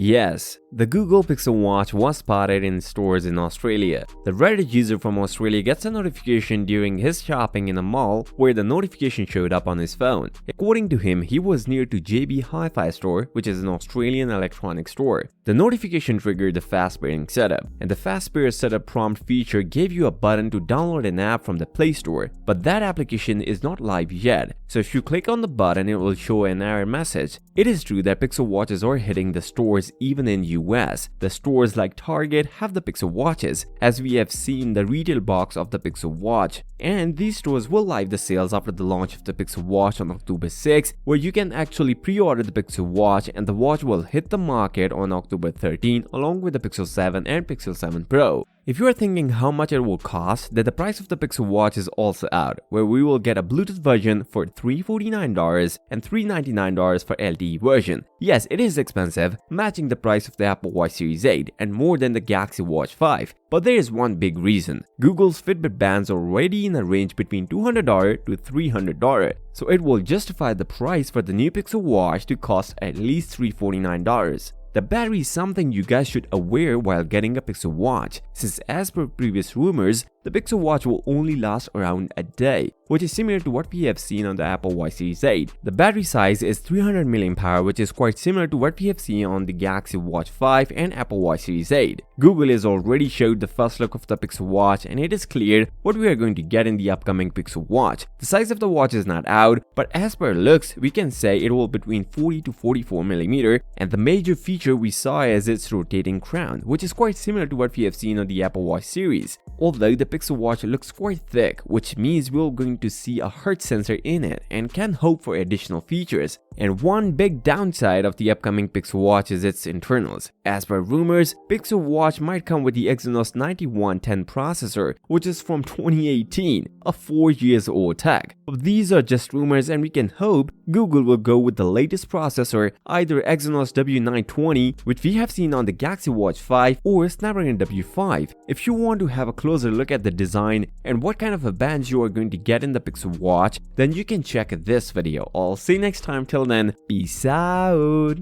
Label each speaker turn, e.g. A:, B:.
A: Yes, the Google Pixel Watch was spotted in stores in Australia. The Reddit user from Australia gets a notification during his shopping in a mall where the notification showed up on his phone. According to him, he was near to JB Hi-Fi store, which is an Australian electronics store. The notification triggered the fast pairing setup, and the fast pair setup prompt feature gave you a button to download an app from the Play Store, but that application is not live yet. So if you click on the button, it will show an error message. It is true that Pixel watches are hitting the stores even in US. The stores like Target have the Pixel watches, as we have seen the retail box of the Pixel watch. And these stores will live the sales after the launch of the Pixel watch on October 6, where you can actually pre-order the Pixel watch and the watch will hit the market on October 13 along with the Pixel 7 and Pixel 7 Pro. If you are thinking how much it will cost, then the price of the Pixel watch is also out, where we will get a Bluetooth version for $349 and $399 for LTE version. Yes, it is expensive, matching the price of the Apple Watch Series 8 and more than the Galaxy Watch 5. But there is one big reason. Google's Fitbit bands are already in a range between $200 to $300, so it will justify the price for the new Pixel watch to cost at least $349. The battery is something you guys should aware while getting a Pixel watch, since as per previous rumors, the Pixel watch will only last around a day, which is similar to what we have seen on the Apple Watch Series 8. The battery size is 300 mAh, which is quite similar to what we have seen on the Galaxy Watch 5 and Apple Watch Series 8. Google has already showed the first look of the Pixel watch, and it is clear what we are going to get in the upcoming Pixel watch. The size of the watch is not out, but as per looks, we can say it will be between 40 to 44 mm, and the major feature we saw is its rotating crown, which is quite similar to what we have seen on the Apple Watch series. Although the Pixel watch looks quite thick, which means we're going to see a heart sensor in it and can hope for additional features. And one big downside of the upcoming Pixel watch is its internals. As per rumors, Pixel watch might come with the Exynos 9110 processor, which is from 2018, a 4 years old tech. But these are just rumors, and we can hope Google will go with the latest processor, either Exynos W920, which we have seen on the Galaxy Watch 5, or Snapdragon W5. If you want to have a closer look at the design and what kind of a band you are going to get in the Pixel watch, then you can check this video. I'll see you next time. Till then, peace out.